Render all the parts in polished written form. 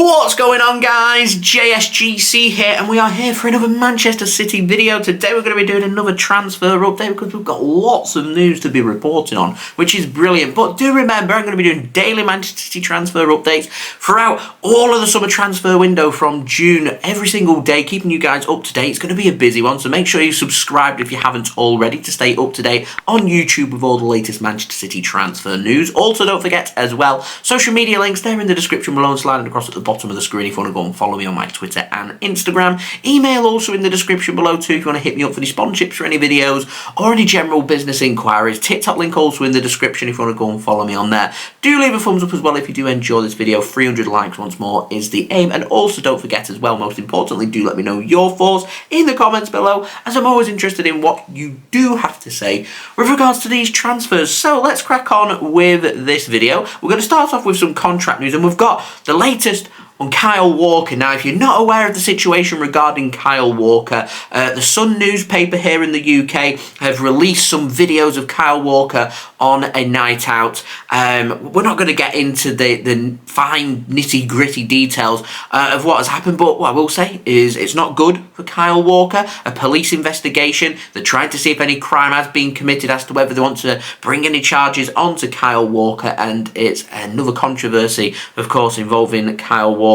What's going on, guys? JSGC here, and we are here for another Manchester City video. Today we're going to be doing another transfer update because we've got lots of news to be reporting on, which is brilliant. But do remember, I'm going to be doing daily Manchester City transfer updates throughout all of the summer transfer window from June, every single day, keeping you guys up to date. It's going to be a busy one, so make sure you subscribe if you haven't already to stay up to date on YouTube with all the latest Manchester City transfer news. Also, don't forget as well, social media links, they're in the description below and sliding across at the bottom of the screen if you want to go and follow me on my Twitter and Instagram. Email also in the description below too if you want to hit me up for any sponsorships for any videos or any general business inquiries. TikTok link also in the description if you want to go and follow me on there. Do leave a thumbs up as well if you do enjoy this video. 300 likes once more is the aim. And also don't forget as well, most importantly, do let me know your thoughts in the comments below, as I'm always interested in what you do have to say with regards to these transfers. So let's crack on with this video. We're going to start off with some contract news, and we've got the latest on Kyle Walker. Now, if you're not aware of the situation regarding Kyle Walker, the Sun newspaper here in the UK have released some videos of Kyle Walker on a night out. We're not going to get into the fine nitty-gritty details of what has happened, but what I will say is it's not good for Kyle Walker. A police investigation, they're trying to see if any crime has been committed as to whether they want to bring any charges onto Kyle Walker, and it's another controversy, of course, involving Kyle Walker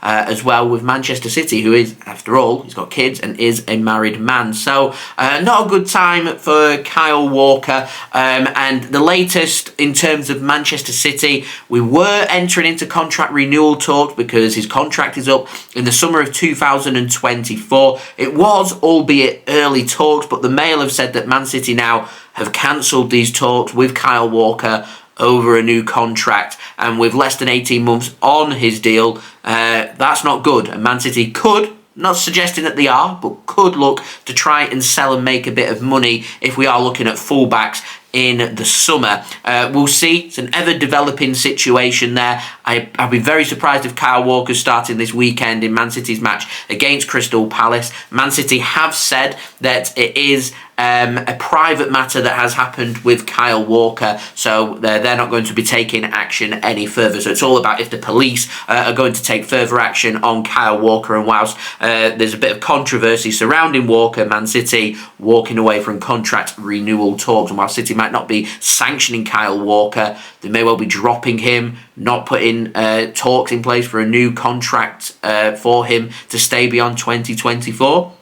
as well with Manchester City, who is, after all, he's got kids and is a married man. So not a good time for Kyle Walker. And the latest in terms of Manchester City, we were entering into contract renewal talks because his contract is up in the summer of 2024. It was, albeit early talks, but the Mail have said that Man City now have cancelled these talks with Kyle Walker over a new contract, and with less than 18 months on his deal, that's not good. And Man City could, not suggesting that they are, but could look to try and sell and make a bit of money if we are looking at fullbacks in the summer. We'll see. It's an ever-developing situation there. I'd be very surprised if Kyle Walker's starting this weekend in Man City's match against Crystal Palace. Man City have said that it is a private matter that has happened with Kyle Walker, so they're not going to be taking action any further. So it's all about if the police are going to take further action on Kyle Walker. And whilst there's a bit of controversy surrounding Walker, Man City walking away from contract renewal talks, and while City might not be sanctioning Kyle Walker, they may well be dropping him, not putting talks in place for a new contract for him to stay beyond 2024.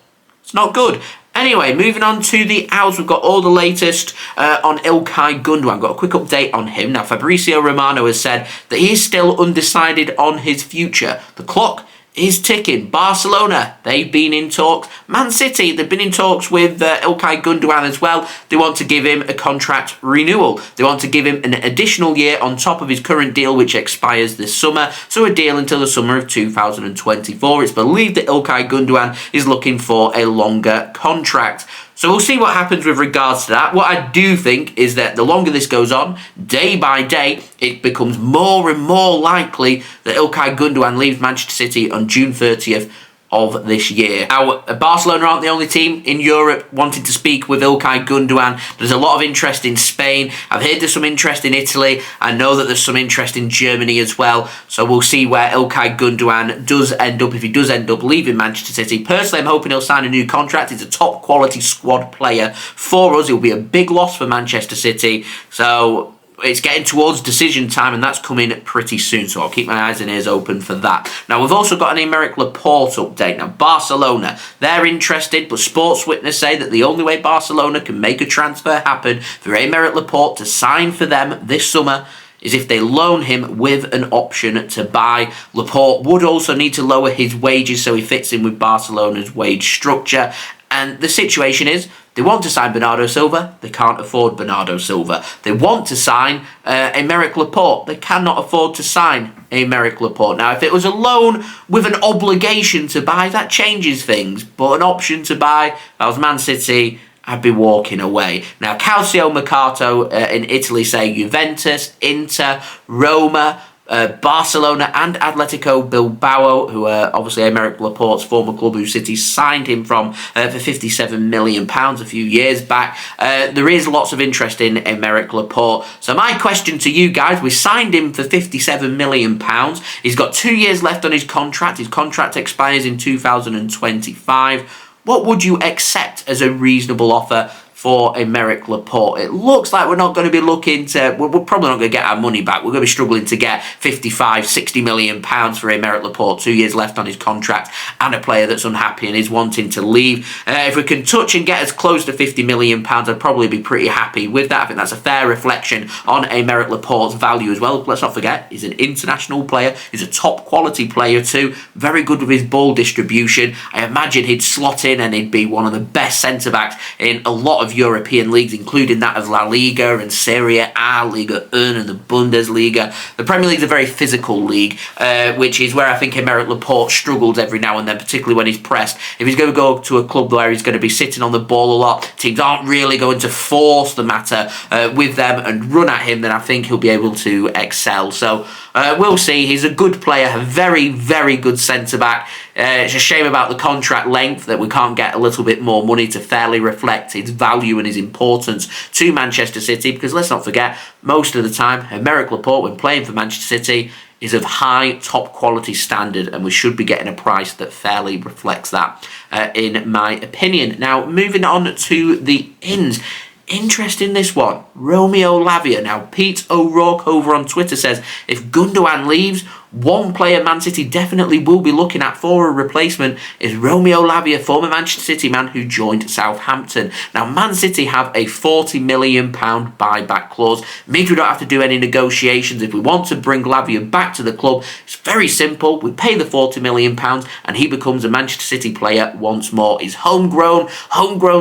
It's not good. Anyway, moving on to the outs, we've got all the latest on Ilkay Gundogan. I've got a quick update on him. Now, Fabrizio Romano has said that he is still undecided on his future. The clock is ticking. Barcelona, they've been in talks. Man City, they've been in talks with Ilkay Gundogan as well. They want to give him a contract renewal. They want to give him an additional year on top of his current deal, which expires this summer. So a deal until the summer of 2024. It's believed that Ilkay Gundogan is looking for a longer contract. So we'll see what happens with regards to that. What I do think is that the longer this goes on, day by day, it becomes more and more likely that Ilkay Gundogan leaves Manchester City on June 30th of this year. Now, Barcelona aren't the only team in Europe wanting to speak with Ilkay Gundogan. There's a lot of interest in Spain. I've heard there's some interest in Italy. I know that there's some interest in Germany as well. So we'll see where Ilkay Gundogan does end up, if he does end up leaving Manchester City. Personally, I'm hoping he'll sign a new contract. He's a top quality squad player for us. It'll be a big loss for Manchester City. So it's getting towards decision time, and that's coming pretty soon, so I'll keep my eyes and ears open for that. Now, we've also got an Aymeric Laporte update. Now, Barcelona, they're interested, but Sports Witness say that the only way Barcelona can make a transfer happen for Aymeric Laporte to sign for them this summer is if they loan him with an option to buy. Laporte would also need to lower his wages so he fits in with Barcelona's wage structure. And the situation is, they want to sign Bernardo Silva, they can't afford Bernardo Silva. They want to sign Aymeric Laporte, they cannot afford to sign Aymeric Laporte. Now, if it was a loan with an obligation to buy, that changes things. But an option to buy, if I was Man City, I'd be walking away. Now, Calcio Mercato in Italy say Juventus, Inter, Roma, Barcelona and Atletico Bilbao, who are obviously Aymeric Laporte's former club, who City signed him from for £57 million a few years back. There is lots of interest in Aymeric Laporte. So my question to you guys, we signed him for £57 million. He's got 2 years left on his contract. His contract expires in 2025. What would you accept as a reasonable offer for Aymeric Laporte? It looks like we're not going to be looking to, we're probably not going to get our money back. We're going to be struggling to get 55, 60 million pounds for Aymeric Laporte, 2 years left on his contract, and a player that's unhappy and is wanting to leave. If we can touch and get as close to 50 million pounds, I'd probably be pretty happy with that. I think that's a fair reflection on Aymeric Laporte's value as well. Let's not forget, he's an international player. He's a top quality player too. Very good with his ball distribution. I imagine he'd slot in and he'd be one of the best centre-backs in a lot of European leagues, including that of La Liga and Serie A, Liga 1 and the Bundesliga. The Premier League's a very physical league, which is where I think Aymeric Laporte struggles every now and then, particularly when he's pressed. If he's going to go to a club where he's going to be sitting on the ball a lot, teams aren't really going to force the matter with them and run at him, then I think he'll be able to excel. So we'll see. He's a good player, a very, very good centre-back. It's a shame about the contract length, that we can't get a little bit more money to fairly reflect his value and his importance to Manchester City, because let's not forget, most of the time, Aymeric Laporte, when playing for Manchester City, is of high, top quality standard, and we should be getting a price that fairly reflects that, in my opinion. Now, moving on to the ins. Interesting, this one. Romeo Lavia. Now, Pete O'Rourke over on Twitter says, if Gundogan leaves, one player Man City definitely will be looking at for a replacement is Romeo Lavia, former Manchester City man who joined Southampton. Now, Man City have a £40 million buyback clause. Means we don't have to do any negotiations. If we want to bring Lavia back to the club, it's very simple. We pay the £40 million and he becomes a Manchester City player once more. He's homegrown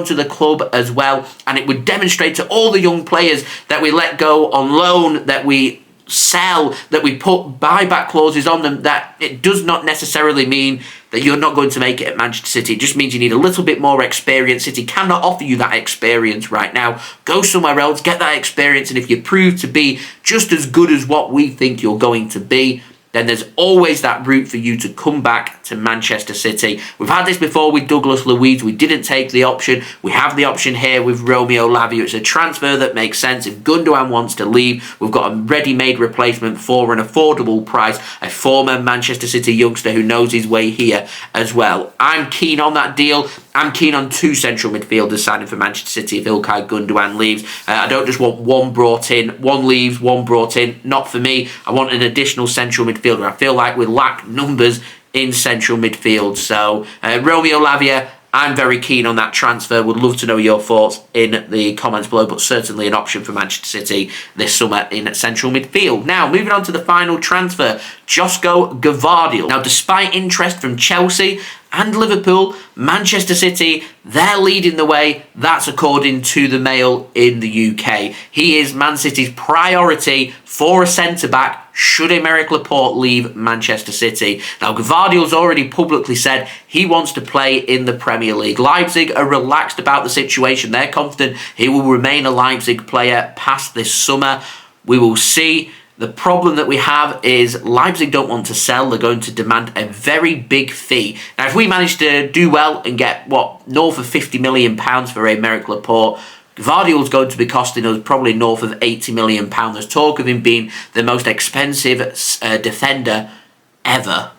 to the club as well, and it would demonstrate to all the young players that we let go on loan, that we sell, that we put buyback clauses on them, that it does not necessarily mean that you're not going to make it at Manchester City. It just means you need a little bit more experience. City cannot offer you that experience right now. Go somewhere else, get that experience, and if you prove to be just as good as what we think you're going to be, then there's always that route for you to come back to Manchester City. We've had this before with Douglas Luiz. We didn't take the option. We have the option here with Romeo Lavia. It's a transfer that makes sense. If Gundogan wants to leave, we've got a ready-made replacement for an affordable price, a former Manchester City youngster who knows his way here as well. I'm keen on that deal. I'm keen on two central midfielders signing for Manchester City if Ilkay Gundogan leaves. I don't just want one brought in, one leaves, one brought in. Not for me. I want an additional central midfielder. I feel like we lack numbers in central midfield. So Romeo Lavia, I'm very keen on that transfer. Would love to know your thoughts in the comments below, but certainly an option for Manchester City this summer in central midfield. Now, moving on to the final transfer, Josko Gvardiol. Now, despite interest from Chelsea and Liverpool, Manchester City, they're leading the way. That's according to the Mail in the UK. He is Man City's priority for a centre-back should Aymeric Laporte leave Manchester City. Now, Gvardiol's already publicly said he wants to play in the Premier League. Leipzig are relaxed about the situation. They're confident he will remain a Leipzig player past this summer. We will see. The problem that we have is Leipzig don't want to sell. They're going to demand a very big fee. Now, if we manage to do well and get, north of £50 million for Aymeric Laporte, Gvardiol's going to be costing us probably north of £80 million. There's talk of him being the most expensive defender ever.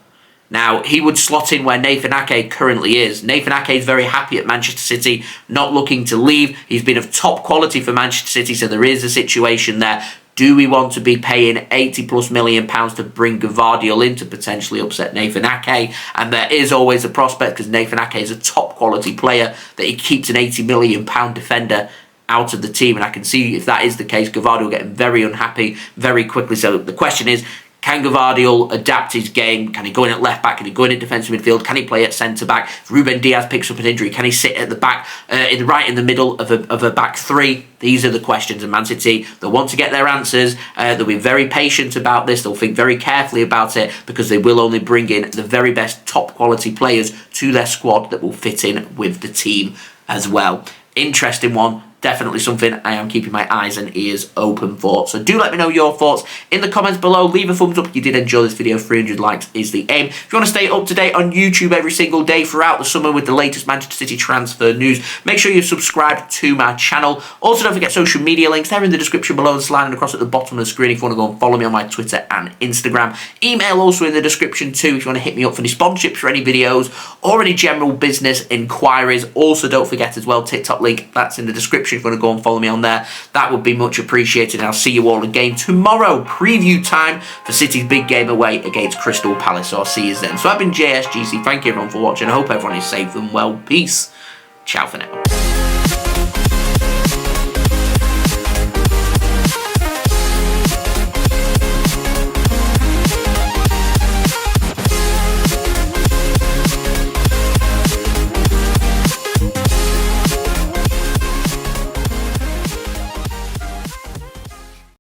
Now, he would slot in where Nathan Ake currently is. Nathan Ake is very happy at Manchester City, not looking to leave. He's been of top quality for Manchester City, so there is a situation there. Do we want to be paying £80+ million to bring Gvardiol in to potentially upset Nathan Ake? And there is always a prospect, because Nathan Ake is a top quality player, that he keeps an £80 million defender out of the team. And I can see if that is the case, Gvardiol getting very unhappy very quickly. So the question is, can Gvardiol adapt his game? Can he go in at left back? Can he go in at defensive midfield? Can he play at centre back? If Ruben Diaz picks up an injury, can he sit at the back, right in the middle of a back three? These are the questions. And Man City, they'll want to get their answers. They'll be very patient about this. They'll think very carefully about it, because they will only bring in the very best top quality players to their squad that will fit in with the team as well. Interesting one. definitely something I am keeping my eyes and ears open for. So do let me know your thoughts in the comments below. Leave a thumbs up if you did enjoy this video. 300 likes is the aim. If you want to stay up to date on YouTube every single day throughout the summer with the latest Manchester City transfer news, make sure you subscribe to my channel. Also, don't forget social media links. They're in the description below and sliding across at the bottom of the screen if you want to go and follow me on my Twitter and Instagram. Email also in the description too if you want to hit me up for any sponsorships for any videos or any general business inquiries. Also, don't forget as well, TikTok link, that's in the description if you want to go and follow me on there. That would be much appreciated. And I'll see you all again tomorrow, preview time for City's big game away against Crystal Palace. So I'll see you then. So I've been JSGC. Thank you everyone for watching. I hope everyone is safe and well. Peace. Ciao for now.